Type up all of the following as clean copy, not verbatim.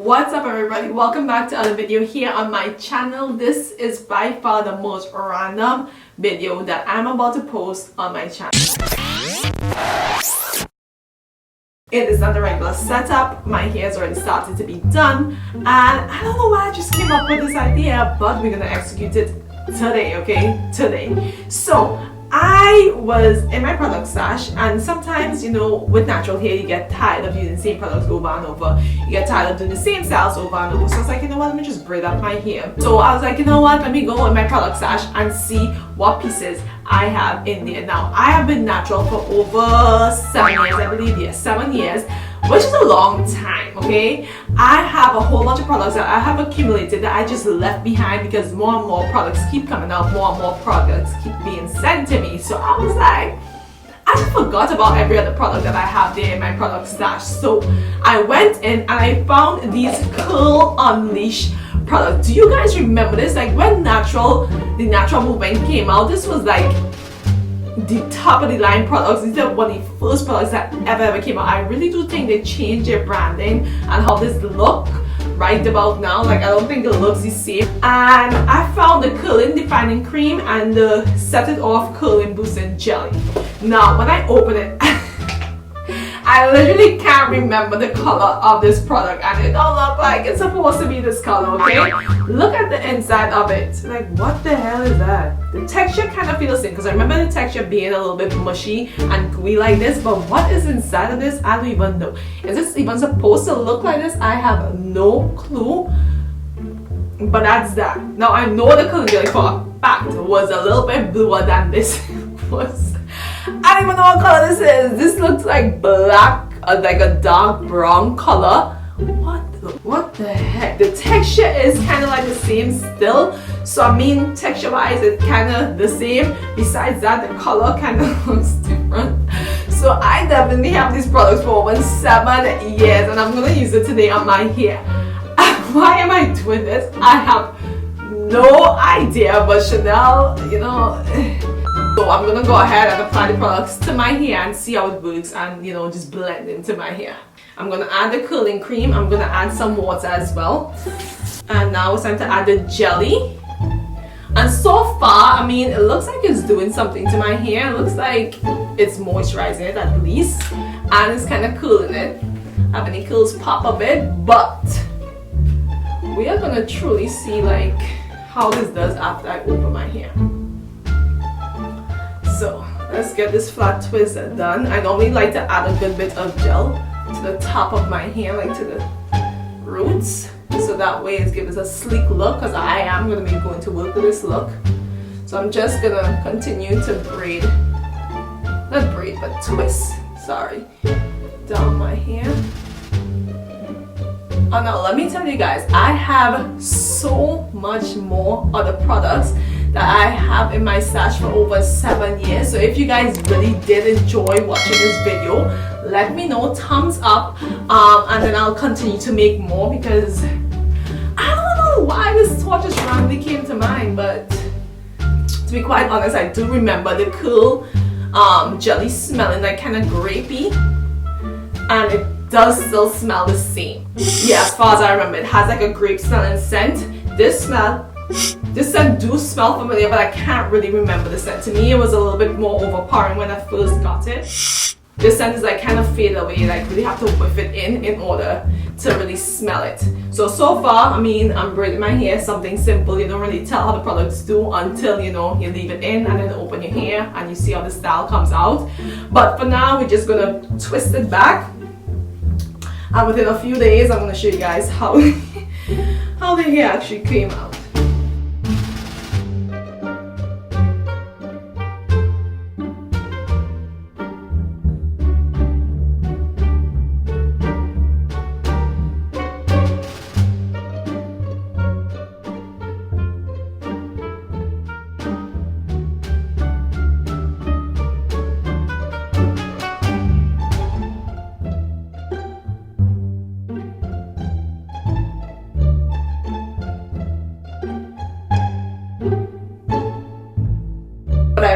What's up everybody, welcome back to another video here on my channel. This is by far the most random video that I'm about to post on my channel. It is not the regular setup, my hair is already started to be done, and I don't know why I just came up with this idea, but we're gonna execute it today, okay? Today. So I was in my product stash, and sometimes, you know, with natural hair you get tired of using the same products over and over. You get tired of doing the same styles over and over. So I was like, you know what, let me just braid up my hair. So I was like, you know what, let me go in my product stash and see what pieces I have in there. Now, I have been natural for over 7 years, I believe. Yes, 7 years, which is a long time, okay? I have a whole bunch of products that I have accumulated that I just left behind because more and more products keep coming out, more and more products keep being sent to me. So I was like, I forgot about every other product that I have there in my product stash. So I went in and I found these Curl Unleash products. Do you guys remember this? Like when the natural movement came out, this was like the top of the line products. These are one of the first products that ever came out. I really do think they changed their branding and how this look right about now. Like I don't think it looks the same. And I found the curling defining cream and the set it off curling boosting jelly. Now when I open it I literally can't remember the color of this product, and it don't look like it's supposed to be this color, okay? Look at the inside of it. Like, what the hell is that? The texture kind of feels the same, because I remember the texture being a little bit mushy and gooey like this, but what is inside of this, I don't even know. Is this even supposed to look like this? I have no clue, but that's that. Now, I know the color jelly for a fact was a little bit bluer than this was. I don't even know what color this is. This looks like black, like a dark brown color. What the heck? The texture is kind of like the same still. So I mean, texture wise it's kind of the same. Besides that, the color kind of looks different. So I definitely have these products for over 7 years, and I'm gonna use it today on my hair. Why am I doing this? I have no idea, but Chanel, you know. So I'm gonna go ahead and apply the products to my hair and see how it works, and you know, just blend into my hair. I'm gonna add the curling cream, I'm gonna add some water as well, and now it's time to add the jelly. And so far, I mean, it looks like it's doing something to my hair. It looks like it's moisturizing it at least, and it's kind of curling it, having the curls pop a bit. But we are gonna truly see like how this does after I open my hair. So let's get this flat twist done. I normally like to add a good bit of gel to the top of my hair, like to the roots, so that way it gives us a sleek look, because I am going to be going to work with this look. So I'm just going to continue to twist, sorry, down my hair. Oh no, let me tell you guys, I have so much more other products that I have in my stash for over 7 years. So if you guys really did enjoy watching this video, let me know, thumbs up, and then I'll continue to make more, because I don't know why this thought just randomly came to mind, but to be quite honest, I do remember the Curl jelly smelling like kind of grapey, and it does still smell the same. Yeah, as far as I remember, it has like a grape smelling scent. This scent do smell familiar, but I can't really remember the scent. To me, it was a little bit more overpowering when I first got it. This scent is like kind of fade away, like really have to whiff it in order to really smell it. So far, I mean, I'm braiding my hair, something simple. You don't really tell how the products do until, you know, you leave it in and then open your hair and you see how the style comes out. But for now, we're just gonna twist it back. And within a few days, I'm gonna show you guys how the hair actually came out.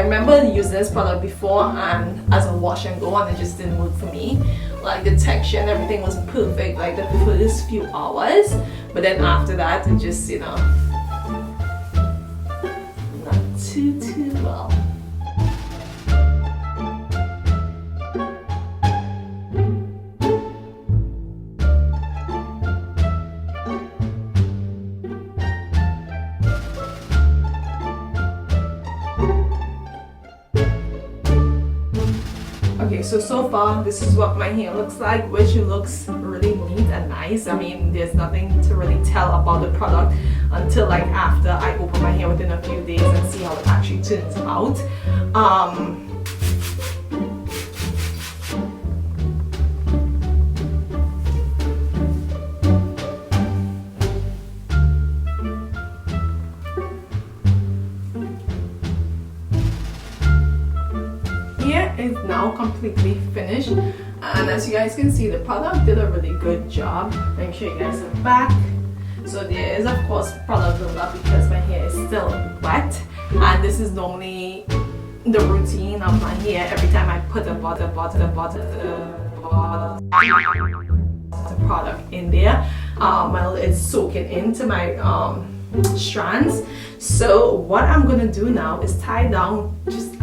remember using this product before and as a wash and go, and it just didn't work for me. Like the texture and everything was perfect like the first few hours, but then after that it just, you know, not too well. Okay, so far this is what my hair looks like, which looks really neat and nice. I mean, there's nothing to really tell about the product until like after I open my hair within a few days and see how it actually turns out. Is now completely finished, and as you guys can see, the product did a really good job. Let me show you guys the back. So there is of course product buildup because my hair is still wet, and this is normally the routine of my hair. Every time I put the product in there, well, it's soaking into my strands. So what I'm gonna do now is tie down, just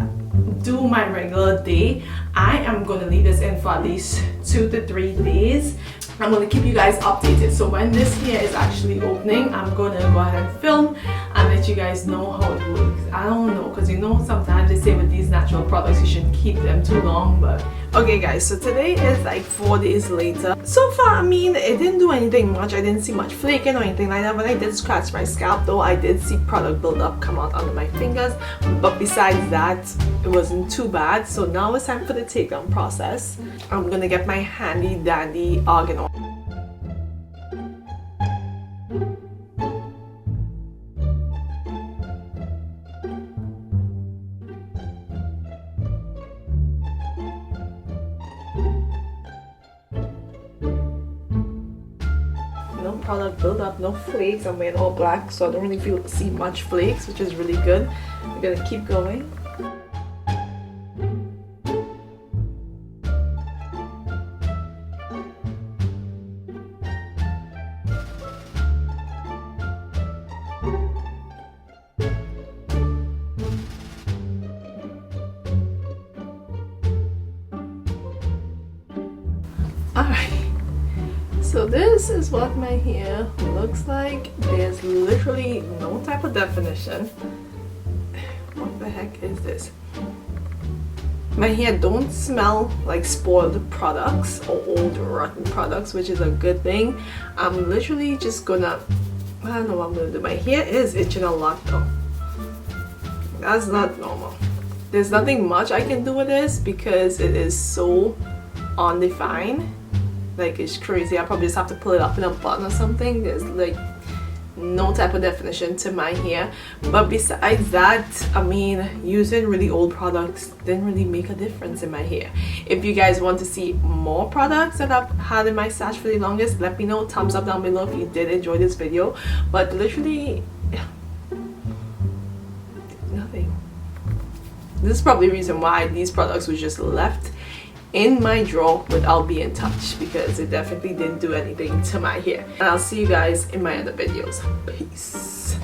do my regular day. I am going to leave this in for at least 2 to 3 days. I'm going to keep you guys updated. So when this hair is actually opening, I'm going to go ahead and film and let you guys know how it works. I don't know, because you know sometimes they say with these natural products you shouldn't keep them too long, but okay guys, so today is like 4 days later. So far, I mean, it didn't do anything much. I didn't see much flaking or anything like that. When I did scratch my scalp though, I did see product buildup come out under my fingers, but besides that, it wasn't too bad. So now it's time for the takedown process. I'm gonna get my handy dandy argan oil. No product buildup, no flakes. I'm wearing all black, so I don't really see much flakes, which is really good. I'm gonna keep going. Alright. So this is what my hair looks like. There's literally no type of definition. What the heck is this? My hair don't smell like spoiled products or old rotten products, which is a good thing. I'm literally just gonna, I don't know what I'm gonna do. My hair is itching a lot though. That's not normal. There's nothing much I can do with this because it is so undefined. Like, it's crazy. I probably just have to pull it up in a button or something. There's like no type of definition to my hair. But besides that, I mean, using really old products didn't really make a difference in my hair. If you guys want to see more products that I've had in my stash for the longest, let me know. Thumbs up down below if you did enjoy this video. But literally nothing. This is probably the reason why these products were just left in my drawer without being touched, because it definitely didn't do anything to my hair. And I'll see you guys in my other videos. Peace.